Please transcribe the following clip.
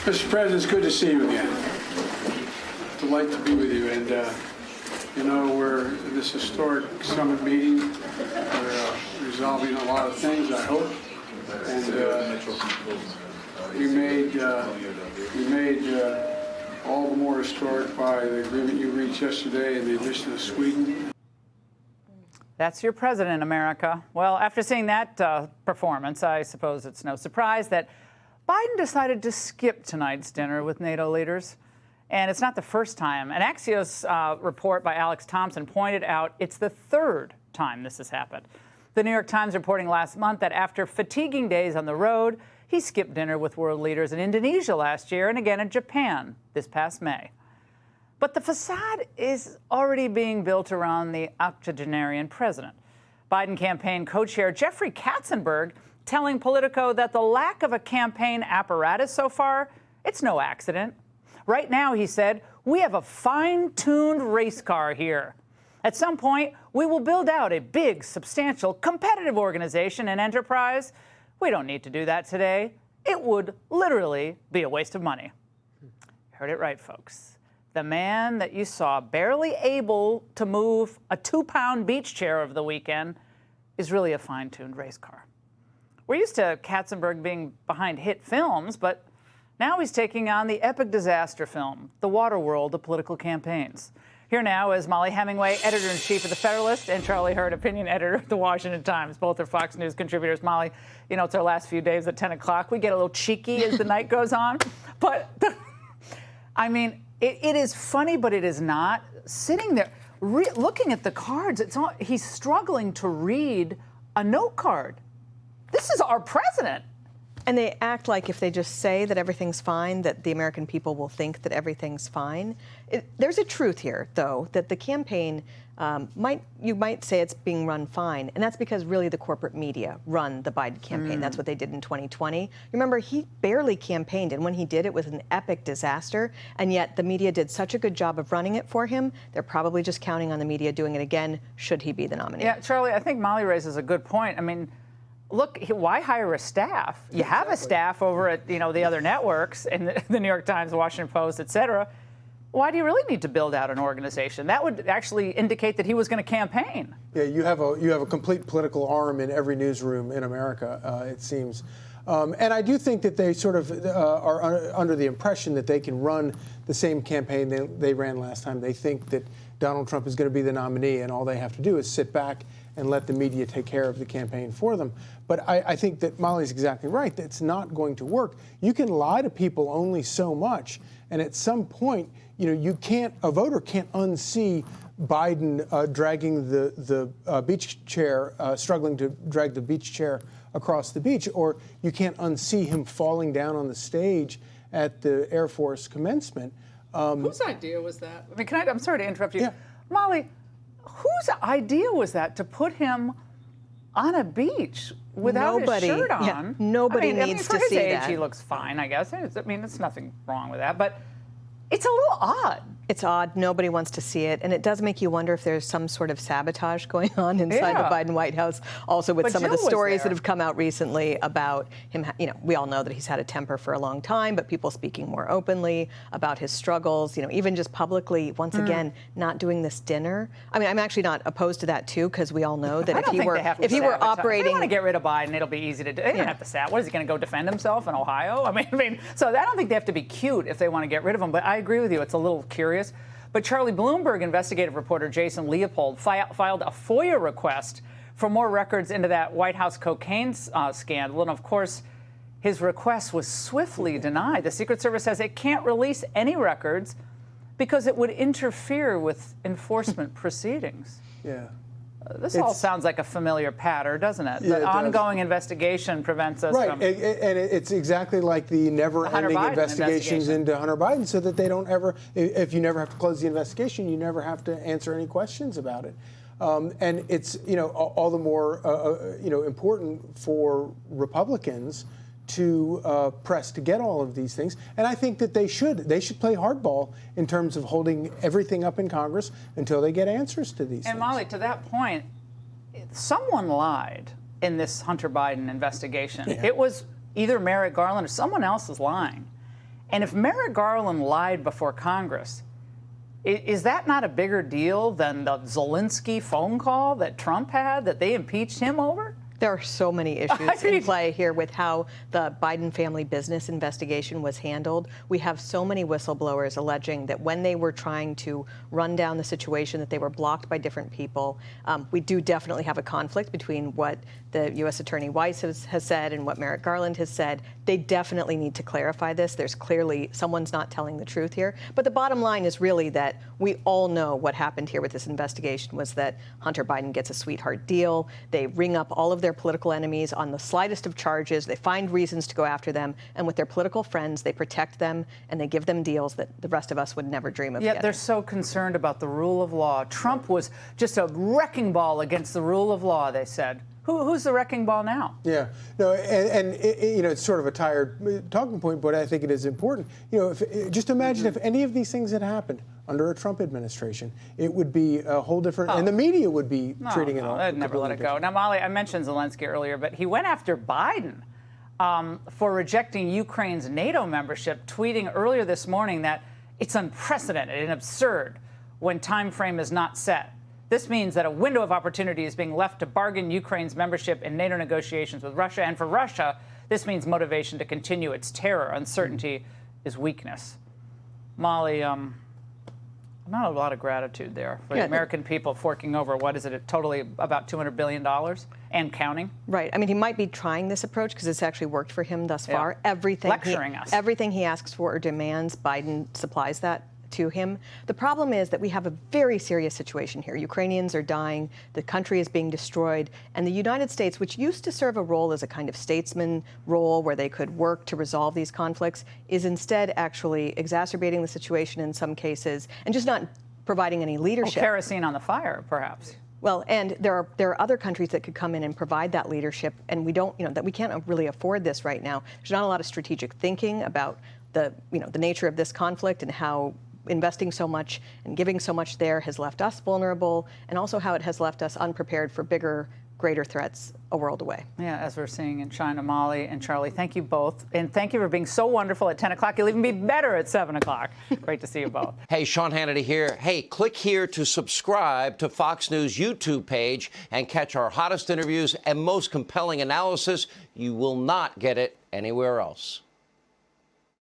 Mr. President, it's good to see you again. Delight to be with you. And, you know, we're in this historic summit meeting. We're resolving a lot of things, I hope. And we made all the more historic by the agreement you reached yesterday and the addition of Sweden. That's your president, America. Well, after seeing that performance, I suppose it's no surprise that Biden decided to skip tonight's dinner with NATO leaders. And it's not the first time. An Axios report by Alex Thompson pointed out it's the third time this has happened. The New York Times reporting last month that after fatiguing days on the road, he skipped dinner with world leaders in Indonesia last year and again in Japan this past May. But the facade is already being built around the octogenarian president. Biden campaign co-chair Jeffrey Katzenberg telling Politico that the lack of a campaign apparatus so far, it's no accident. Right now, he said, we have a fine-tuned race car here. At some point, we will build out a big, substantial, competitive organization and enterprise. We don't need to do that today. It would literally be a waste of money. Heard it right, folks. The man that you saw barely able to move a 2-pound beach chair over the weekend is really a fine-tuned race car. We're used to Katzenberg being behind hit films, but now he's taking on the epic disaster film, The Waterworld of Political Campaigns. Here now is Mollie Hemingway, editor-in-chief of The Federalist, and Charlie Hurd, opinion editor of The Washington Times. Both are Fox News contributors. Mollie, you know, it's our last few days at 10 o'clock. We get a little cheeky as the night goes on. But, I mean, it is funny, but it is not. Sitting there, looking at the cards, he's struggling to read a note card. This is our president. And they act like if they just say that everything's fine, that the American people will think that everything's fine. There's a truth here, though, that the campaign you might say it's being run fine. And that's because really the corporate media run the Biden campaign. That's what they did in 2020. Remember, he barely campaigned. And when he did, it was an epic disaster. And yet the media did such a good job of running it for him. They're probably just counting on the media doing it again, should he be the nominee. Yeah, Charlie, I think Mollie raises a good point. I mean, look, why hire a staff? You have a staff over at, you know, the other networks and the New York Times, the Washington Post, et cetera. Why do you really need to build out an organization? That would actually indicate that he was going to campaign. Yeah, you have a complete political arm in every newsroom in America, it seems. And I do think that they sort of are under the impression that they can run the same campaign they ran last time. They think that Donald Trump is going to be the nominee, and all they have to do is sit back and let the media take care of the campaign for them. But I think that Mollie's exactly right. That it's not going to work. You can lie to people only so much, and at some point, you know, a voter can't unsee Biden dragging the beach chair, struggling to drag the beach chair across the beach, or you can't unsee him falling down on the stage at the Air Force commencement. Whose idea was that? I mean, I'm sorry to interrupt you. Yeah. Mollie, whose idea was that to put him on a beach without his shirt on? Yeah, nobody needs to see that. For his age, he looks fine, I guess. There's nothing wrong with that, but it's a little odd. It's odd. Nobody wants to see it. And it does make you wonder if there's some sort of sabotage going on inside the Biden White House. Also with some of the stories that have come out recently about him. You know, we all know that he's had a temper for a long time, but people speaking more openly about his struggles, you know, even just publicly, once again, not doing this dinner. I mean, I'm actually not opposed to that, too, because we all know that if he were operating. If they want to get rid of Biden, it'll be easy to do. They don't have to sat. What is he going to go defend himself in Ohio? I mean, so I don't think they have to be cute if they want to get rid of him. But I agree with you. It's a little curious. But Charlie, Bloomberg investigative reporter Jason Leopold filed a FOIA request for more records into that White House cocaine scandal. And of course, his request was swiftly denied. The Secret Service says it can't release any records because it would interfere with enforcement proceedings. Yeah. This all sounds like a familiar pattern, doesn't it? Yeah, the ongoing investigation prevents us from... Right, and it's exactly like the never-ending investigations into Hunter Biden, so that they don't ever, if you never have to close the investigation, you never have to answer any questions about it. And it's, you know, all the more, you know, important for Republicans to press to get all of these things. And I think that they should play hardball in terms of holding everything up in Congress until they get answers to these things. And Mollie, to that point, someone lied in this Hunter Biden investigation. Yeah. It was either Merrick Garland or someone else is lying. And if Merrick Garland lied before Congress, is that not a bigger deal than the Zelensky phone call that Trump had that they impeached him over? There are so many issues in play here with how the Biden family business investigation was handled. We have so many whistleblowers alleging that when they were trying to run down the situation, that they were blocked by different people. We do definitely have a conflict between what the U.S. Attorney Weiss has said and what Merrick Garland has said. They definitely need to clarify this. There's clearly someone's not telling the truth here. But the bottom line is really that we all know what happened here with this investigation was that Hunter Biden gets a sweetheart deal. They ring up all of their political enemies on the slightest of charges. They find reasons to go after them. And with their political friends, they protect them and they give them deals that the rest of us would never dream of getting. They're so concerned about the rule of law. Trump was just a wrecking ball against the rule of law, they said. Who's the wrecking ball now? Yeah, no, and it's sort of a tired talking point, but I think it is important. Just imagine if any of these things had happened under a Trump administration, it would be a whole different, and the media would be treating it all. They'd never let it go. Now, Mollie, I mentioned Zelensky earlier, but he went after Biden for rejecting Ukraine's NATO membership, tweeting earlier this morning that it's unprecedented and absurd when time frame is not set. This means that a window of opportunity is being left to bargain Ukraine's membership in NATO negotiations with Russia. And for Russia, this means motivation to continue its terror. Uncertainty is weakness. Mollie, not a lot of gratitude there for the American people forking over, what is it, totally about $200 billion and counting? Right. I mean, he might be trying this approach because it's actually worked for him thus far. Lecturing us. Everything he asks for or demands, Biden supplies that to him. The problem is that we have a very serious situation here. Ukrainians are dying, the country is being destroyed, and the United States, which used to serve a role as a kind of statesman role where they could work to resolve these conflicts, is instead actually exacerbating the situation in some cases and just not providing any leadership. Kerosene on the fire, perhaps. Well, and there are other countries that could come in and provide that leadership, and we don't, that we can't really afford this right now. There's not a lot of strategic thinking about the nature of this conflict and how investing so much and giving so much there has left us vulnerable, and also how it has left us unprepared for bigger, greater threats a world away. Yeah, as we're seeing in China. Mollie and Charlie, thank you both. And thank you for being so wonderful at 10 o'clock. You'll even be better at 7 o'clock. Great to see you both. Hey, Sean Hannity here. Hey, click here to subscribe to Fox News YouTube page and catch our hottest interviews and most compelling analysis. You will not get it anywhere else.